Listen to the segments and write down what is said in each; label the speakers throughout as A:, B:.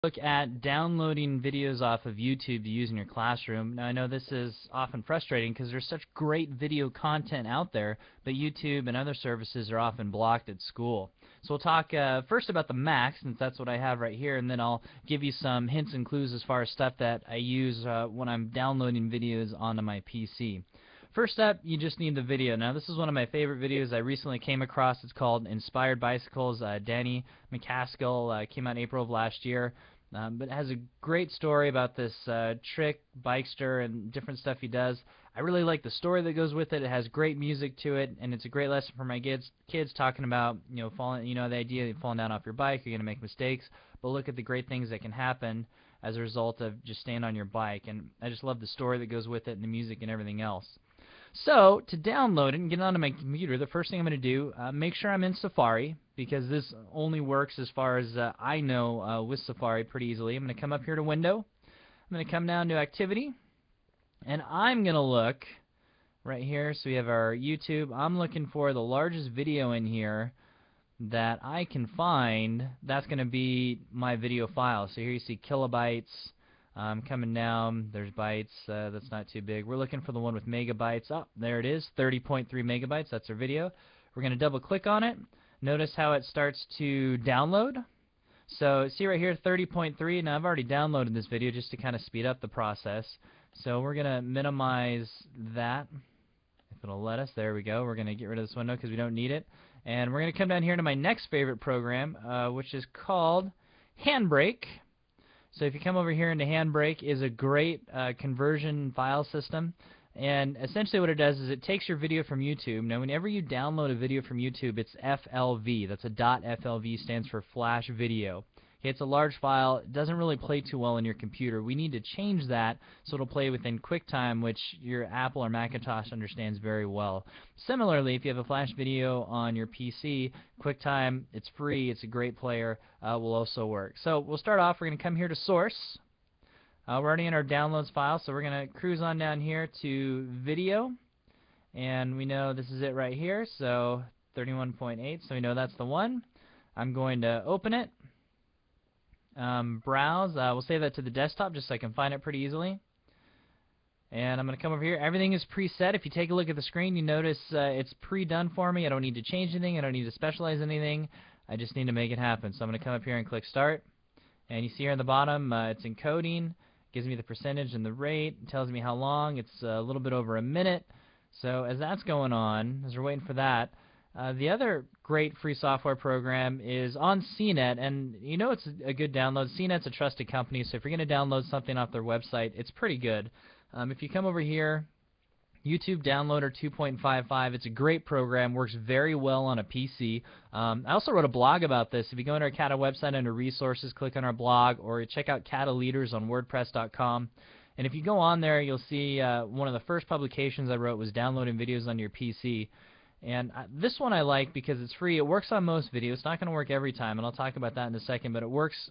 A: Look at downloading videos off of YouTube to use in your classroom. Now, I know this is often frustrating because there's such great video content out there, but YouTube and other services are often blocked at school. So we'll talk first about the Mac, since that's what I have right here, and then I'll give you some hints and clues as far as stuff that I use when I'm downloading videos onto my PC. First up, you just need the video. Now, this is one of my favorite videos I recently came across. It's called Inspired Bicycles. Danny McCaskill came out in April of last year. But it has a great story about this trick bikester and different stuff he does. I really like the story that goes with it. It has great music to it, and it's a great lesson for my kids talking about, falling, the idea of falling down off your bike, you're going to make mistakes, but look at the great things that can happen as a result of just staying on your bike. And I just love the story that goes with it and the music and everything else. So, to download it and get it onto my computer, the first thing I'm going to do, make sure I'm in Safari, because this only works as far as I know with Safari pretty easily. I'm going to come up here to Window. I'm going to come down to Activity, and I'm going to look right here. So we have our YouTube. I'm looking for the largest video in here that I can find. That's going to be my video file. So here you see kilobytes. Coming down, there's bytes, that's not too big. We're looking for the one with megabytes. Oh, there it is, 30.3 megabytes, that's our video. We're going to double click on it. Notice how it starts to download. So see right here, 30.3. Now I've already downloaded this video just to kind of speed up the process. So we're going to minimize that, if it'll let us. There we go. We're going to get rid of this window because we don't need it. And we're going to come down here to my next favorite program, which is called Handbrake. So if you come over here into Handbrake, is a great conversion file system, and essentially what it does is it takes your video from YouTube. Now whenever you download a video from YouTube, it's FLV. That's a .FLV, stands for flash video. Okay, it's a large file. It doesn't really play too well on your computer. We need to change that so it'll play within QuickTime, which your Apple or Macintosh understands very well. Similarly, if you have a flash video on your PC, QuickTime, it's free, it's a great player, will also work. So we'll start off, we're going to come here to Source. We're already in our Downloads file, so we're going to cruise on down here to Video, and we know this is it right here, so 31.8, so we know that's the one. I'm going to open it. Browse. We'll save that to the desktop just so I can find it pretty easily. And I'm going to come over here. Everything is preset. If you take a look at the screen, you notice it's pre-done for me. I don't need to change anything. I don't need to specialize anything. I just need to make it happen. So I'm going to come up here and click Start. And you see here on the bottom, it's encoding. It gives me the percentage and the rate. It tells me how long. It's a little bit over a minute. So as that's going on, as we're waiting for that, the other great free software program is on CNET, and you know it's a good download. CNET's a trusted company, so if you're going to download something off their website, it's pretty good. If you come over here, YouTube Downloader 2.55, it's a great program, works very well on a PC. I also wrote a blog about this. If you go on our CATA website under Resources, click on our blog, or check out CATA Leaders on WordPress.com. And if you go on there, you'll see one of the first publications I wrote was downloading videos on your PC. And this one I like because it's free. It works on most videos. It's not going to work every time, and I'll talk about that in a second, but it works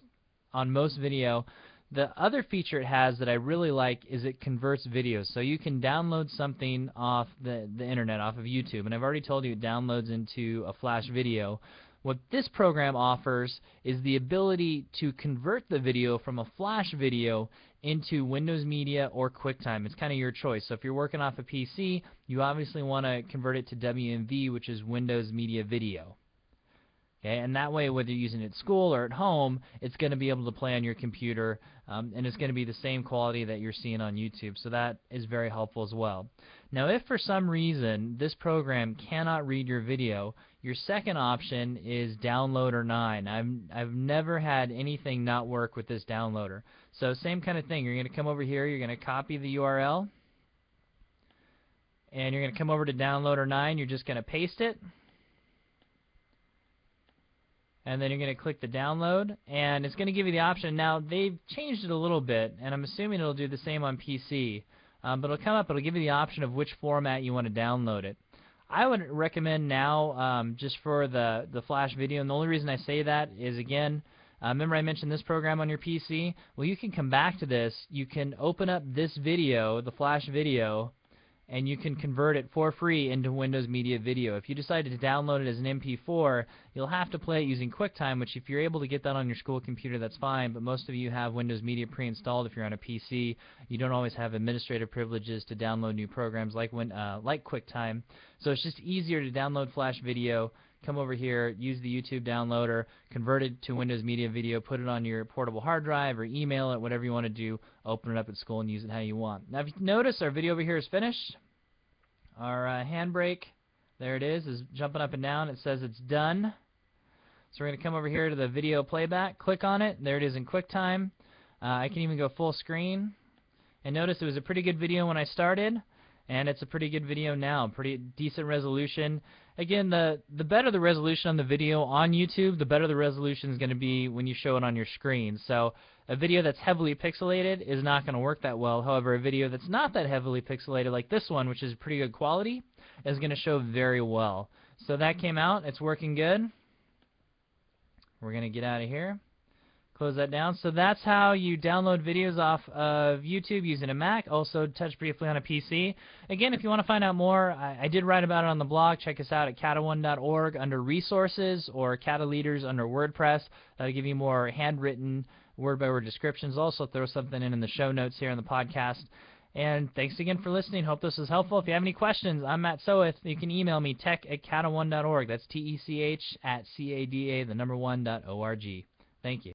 A: on most video. The other feature it has that I really like is it converts videos. So you can download something off the internet, off of YouTube, and I've already told you it downloads into a flash video. What this program offers is the ability to convert the video from a flash video into Windows Media or QuickTime. It's kind of your choice. So if you're working off a PC, you obviously want to convert it to WMV, which is Windows Media Video. Okay, and that way, whether you're using it at school or at home, it's going to be able to play on your computer, and it's going to be the same quality that you're seeing on YouTube. So that is very helpful as well. Now, if for some reason this program cannot read your video, your second option is Downloader 9. I've never had anything not work with this downloader. So same kind of thing. You're going to come over here. You're going to copy the URL, and you're going to come over to Downloader 9. You're just going to paste it. And then you're going to click the download, and it's going to give you the option. Now, they've changed it a little bit, and I'm assuming it'll do the same on PC. But it'll come up, it'll give you the option of which format you want to download it. I would recommend now, just for the flash video, and the only reason I say that is, again, remember I mentioned this program on your PC? Well, you can come back to this. You can open up this video, the flash video, and you can convert it for free into Windows Media Video. If you decide to download it as an MP4, you'll have to play it using QuickTime, which if you're able to get that on your school computer, that's fine, but most of you have Windows Media pre-installed if you're on a PC. You don't always have administrative privileges to download new programs like QuickTime, so it's just easier to download Flash Video. Come over here, use the YouTube downloader, convert it to Windows Media Video, put it on your portable hard drive or email it, whatever you want to do, open it up at school and use it how you want. Now if you notice, our video over here is finished. Our Handbrake, there it is jumping up and down. It says it's done. So we're going to come over here to the video playback, click on it, there it is in QuickTime. I can even go full screen. And notice it was a pretty good video when I started, and it's a pretty good video now, pretty decent resolution. Again, the better the resolution on the video on YouTube, the better the resolution is going to be when you show it on your screen. So a video that's heavily pixelated is not going to work that well. However, a video that's not that heavily pixelated, like this one, which is pretty good quality, is going to show very well. So that came out. It's working good. We're going to get out of here. Close that down. So that's how you download videos off of YouTube using a Mac. Also touch briefly on a PC. Again, if you want to find out more, I did write about it on the blog. Check us out at cata1.org under Resources or Cata Leaders under WordPress. That'll give you more handwritten word-by-word descriptions. Also throw something in the show notes here on the podcast. And thanks again for listening. Hope this was helpful. If you have any questions, I'm Matt Soeth. You can email me, tech@cata1.org. That's TECH@CADA1.org. Thank you.